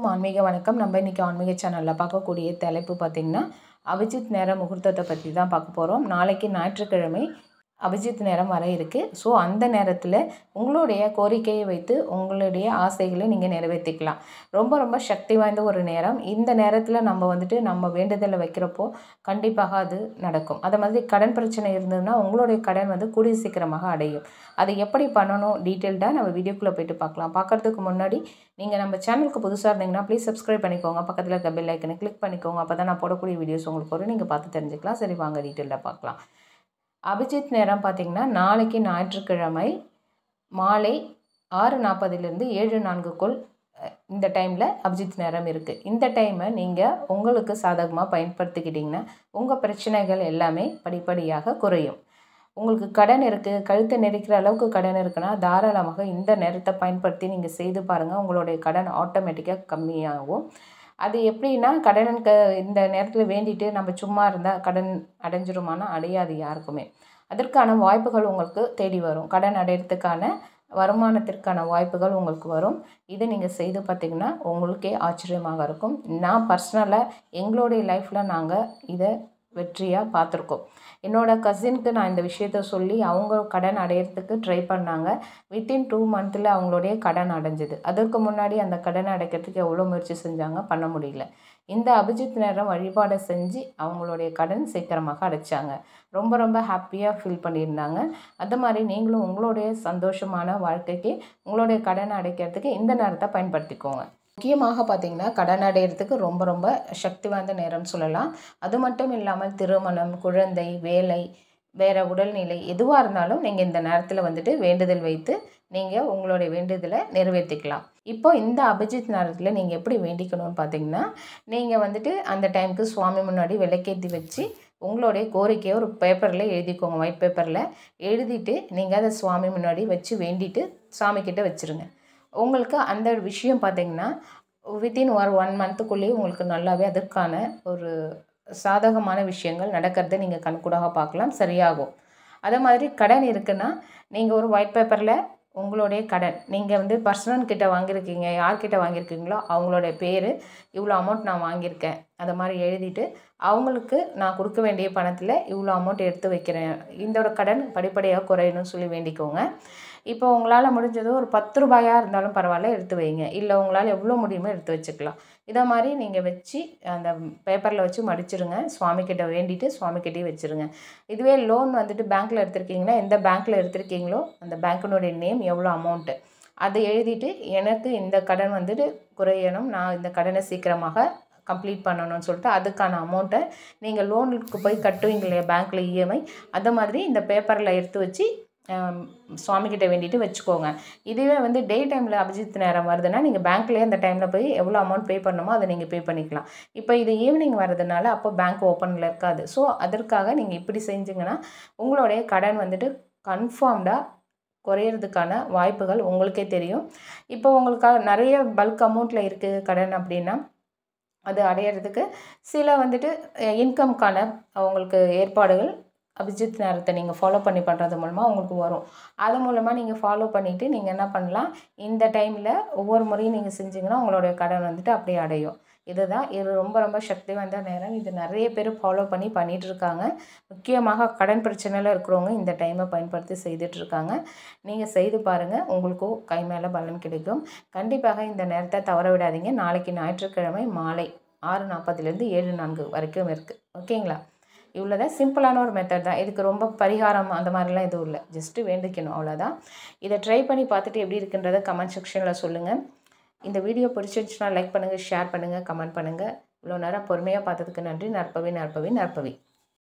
அனைவருக்கும் ஆன்மீக வணக்கம். நம்ம இன்னைக்கு ஆன்மீக சேனலில் பார்க்கக்கூடிய தலைப்பு பார்த்திங்கன்னா அபிஜித் நேர முகூர்த்தத்தை பற்றி தான் பார்க்க போகிறோம். நாளைக்கு ஞாயிற்றுக்கிழமை அபிஜித் நேரம் வர இருக்குது. ஸோ அந்த நேரத்தில் உங்களுடைய கோரிக்கையை வைத்து உங்களுடைய ஆசைகளை நீங்கள் நிறைவேற்றிக்கலாம். ரொம்ப ரொம்ப சக்தி வாய்ந்த ஒரு நேரம். இந்த நேரத்தில் நம்ம வேண்டுதலை வைக்கிறப்போ கண்டிப்பாக அது நடக்கும். அதை மாதிரி கடன் பிரச்சனை இருந்ததுன்னா உங்களுடைய கடன் கூடிய சீக்கிரமாக அடையும். அதை எப்படி பண்ணணும் டீட்டெயில்டாக நம்ம வீடியோக்குள்ளே போய்ட்டு பார்க்கலாம். பார்க்குறதுக்கு முன்னாடி நீங்கள் நம்ம சேனலுக்கு புதுசாக இருந்தீங்கன்னா ப்ளீஸ் சப்ஸ்கிரைப் பண்ணிக்கோங்க. பக்கத்தில் இருக்க பெல் ஐக்கனை கிளிக் பண்ணிக்கோங்க. அப்போ தான் நான் போடக்கூடிய வீடியோஸ் உங்களுக்கு வரும், நீங்கள் பார்த்து தெரிஞ்சுக்கலாம். சரி, வாங்க டீட்டெயிலாக பார்க்கலாம். அபிஜித் நேரம் பார்த்திங்கன்னா நாளைக்கு ஞாயிற்றுக்கிழமை மாலை 6:40 7:04 இந்த டைமில் அபிஜித் நேரம் இருக்குது. இந்த டைமை நீங்கள் உங்களுக்கு சாதகமாக பயன்படுத்திக்கிட்டிங்கன்னா உங்கள் பிரச்சனைகள் எல்லாமே படிப்படியாக குறையும். உங்களுக்கு கடன் இருக்குது, கழுத்தை நெரிக்கிற அளவுக்கு கடன் இருக்குன்னா தாராளமாக இந்த நேரத்தை பயன்படுத்தி நீங்கள் செய்து பாருங்கள். உங்களுடைய கடன் ஆட்டோமேட்டிக்காக கம்மியாகும். அது எப்படின்னா இந்த நேரத்தில் வேண்டிட்டு நம்ம சும்மா இருந்தால் கடன் அடைஞ்சிருமானா அடையாது யாருக்குமே. அதற்கான வாய்ப்புகள் உங்களுக்கு தேடி வரும். கடன் அடையிறதுக்கான வருமானத்திற்கான வாய்ப்புகள் உங்களுக்கு வரும். இதை நீங்கள் செய்து பார்த்திங்கன்னா உங்களுக்கே ஆச்சரியமாக இருக்கும். நான் பர்சனலாக எங்களுடைய லைஃப்பில் நாங்கள் இதை வெற்றியாக பார்த்துருக்கோம். என்னோடய கசினுக்கு நான் இந்த விஷயத்த சொல்லி அவங்க கடன் அடையிறதுக்கு ட்ரை பண்ணாங்க. வித்தின் 2 மந்த்தில் அவங்களுடைய கடன் அடைஞ்சிது. அதற்கு முன்னாடி அந்த கடனை அடைக்கிறதுக்கு எவ்வளோ முயற்சி செஞ்சாங்க, பண்ண முடியல. இந்த அபிஜித் நேரம் வழிபாடை செஞ்சு அவங்களுடைய கடன் சீக்கிரமாக அடைச்சாங்க. ரொம்ப ரொம்ப ஹாப்பியாக ஃபீல் பண்ணியிருந்தாங்க. அது மாதிரி நீங்களும் உங்களுடைய சந்தோஷமான வாழ்க்கைக்கு உங்களுடைய கடனை அடைக்கிறதுக்கு இந்த நேரத்தை பயன்படுத்திக்கோங்க. முக்கியமாக பார்த்திங்கன்னா கடன் அடையிறதுக்கு ரொம்ப ரொம்ப சக்தி வாய்ந்த நேரம்னு சொல்லலாம். அது மட்டும் இல்லாமல் திருமணம், குழந்தை, வேலை, வேறு உடல்நிலை எதுவாக இருந்தாலும் நீங்கள் இந்த நேரத்தில் வேண்டுதல் வைத்து நீங்கள் உங்களுடைய வேண்டுதலை நிறைவேற்றிக்கலாம். இப்போ இந்த அபிஜித் நேரத்தில் நீங்கள் எப்படி வேண்டிக்கணும்னு பார்த்திங்கன்னா நீங்கள் அந்த டைமுக்கு சுவாமி முன்னாடி விளக்கேற்றி வச்சு உங்களுடைய கோரிக்கையை ஒரு பேப்பரில் எழுதிக்கோங்க. ஒயிட் பேப்பரில் எழுதிட்டு நீங்கள் அதை சுவாமி முன்னாடி வச்சு வேண்டிட்டு சாமிக்கிட்ட வச்சுருங்க. உங்களுக்கு அந்த விஷயம் பார்த்திங்கன்னா வித்தின் ஒரு 1 மந்த்துக்குள்ளேயே உங்களுக்கு நல்லாவே அதற்கான ஒரு சாதகமான விஷயங்கள் நடக்கிறத நீங்கள் கண்கூடாக பார்க்கலாம், சரியாகும். அதே மாதிரி கடன் இருக்குன்னா நீங்கள் ஒரு ஒயிட் பேப்பரில் உங்களுடைய கடன் நீங்கள் பர்சனல்கிட்ட வாங்கியிருக்கீங்க, யார்கிட்ட வாங்கியிருக்கீங்களோ அவங்களுடைய பேர், இவ்வளோ அமௌண்ட் நான் வாங்கியிருக்கேன், அதை மாதிரி எழுதிட்டு அவங்களுக்கு நான் கொடுக்க வேண்டிய பணத்தில் இவ்வளோ அமௌண்ட் எடுத்து வைக்கிறேன், இதோட கடன் படிப்படியாக குறையணும்னு சொல்லி வேண்டிக்கோங்க. இப்போ உங்களால் முடிஞ்சது ஒரு 10 ரூபாயாக இருந்தாலும் பரவாயில்ல எடுத்து வைங்க. இல்லை உங்களால் எவ்வளோ முடியுமோ எடுத்து வச்சுக்கலாம். இதை மாதிரி நீங்கள் வச்சு அந்த பேப்பரில் வச்சு மடிச்சிருங்க. சுவாமிக்கிட்ட வேண்டிட்டு சுவாமிக்கிட்டே வச்சுருங்க. இதுவே லோன் பேங்க்கில் எடுத்திருக்கீங்கன்னா எந்த பேங்க்கில் எடுத்திருக்கீங்களோ அந்த பேங்க்கினுடைய நேம், எவ்வளோ அமௌண்ட்டு அதை எழுதிட்டு எனக்கு இந்த கடன் குறையணும், நான் இந்த கடனை சீக்கிரமாக கம்ப்ளீட் பண்ணணும்னு சொல்லிட்டு அதுக்கான அமௌண்ட்டை நீங்கள் லோனுக்கு போய் கட்டுவீங்க இல்லையா பேங்க்கில் இஎம்ஐ, அதை மாதிரி இந்த பேப்பரில் எடுத்து வச்சு சுவாமிக்கிட்ட வேண்டிட்டு வச்சுக்கோங்க. இதுவே டே டைமில் அபிஜித் நேரம் வருதுன்னா நீங்கள் பேங்க்லேயே அந்த டைமில் போய் எவ்வளோ அமௌண்ட் பே பண்ணணுமோ அதை நீங்கள் பே பண்ணிக்கலாம். இப்போ இது ஈவினிங் வரதுனால அப்போ பேங்க் ஓப்பனில் இருக்காது. ஸோ அதற்காக நீங்கள் இப்படி செஞ்சிங்கன்னா உங்களுடைய கடன் கன்ஃபார்ம்டாக குறையிறதுக்கான வாய்ப்புகள் உங்களுக்கே தெரியும். இப்போ உங்களுக்காக நிறைய பல்க் அமௌண்ட்டில் இருக்குது கடன் அப்படின்னா அது அடையிறதுக்கு சில இன்கம்க்கான உங்களுக்கு ஏற்பாடுகள் அபிஜித் நேரத்தை நீங்கள் ஃபாலோ பண்ணி பண்ணுறது மூலமாக உங்களுக்கு வரும். அது மூலமாக நீங்கள் ஃபாலோ பண்ணிவிட்டு நீங்கள் என்ன பண்ணலாம், இந்த டைமில் ஒவ்வொரு முறையும் நீங்கள் செஞ்சிங்கன்னா உங்களுடைய கடன் அப்படியே அடையும். இது ரொம்ப ரொம்ப சக்தி வாய்ந்த நேரம். இது நிறைய பேர் ஃபாலோ பண்ணிகிட்டு இருக்காங்க. முக்கியமாக கடன் பிரச்சனையில் இருக்கிறவங்க இந்த டைமை பயன்படுத்தி செய்துட்ருக்காங்க. நீங்கள் செய்து பாருங்கள், உங்களுக்கும் கை மேலே பலன் கிடைக்கும். கண்டிப்பாக இந்த நேரத்தை தவற விடாதீங்க. நாளைக்கு ஞாயிற்றுக்கிழமை மாலை 6:40 7:04 வரைக்கும் இருக்குது. ஓகேங்களா? இவ்வளோதான், சிம்பிளான ஒரு மெத்தட் தான். இதுக்கு ரொம்ப பரிகாரம் அந்த மாதிரிலாம் எதுவும் இல்லை, ஜஸ்ட்டு வேண்டிக்கணும், அவ்வளோதான். இதை ட்ரை பண்ணி பார்த்துட்டு எப்படி இருக்குன்றதை கமெண்ட் செக்ஷனில் சொல்லுங்கள். இந்த வீடியோ பிடிச்சிருந்துச்சுன்னா லைக் பண்ணுங்கள், ஷேர் பண்ணுங்கள், கமெண்ட் பண்ணுங்கள். இவ்வளோ நேரம் பொறுமையாக பார்த்ததுக்கு நன்றி. நற்பவி நற்பவி நற்பவி.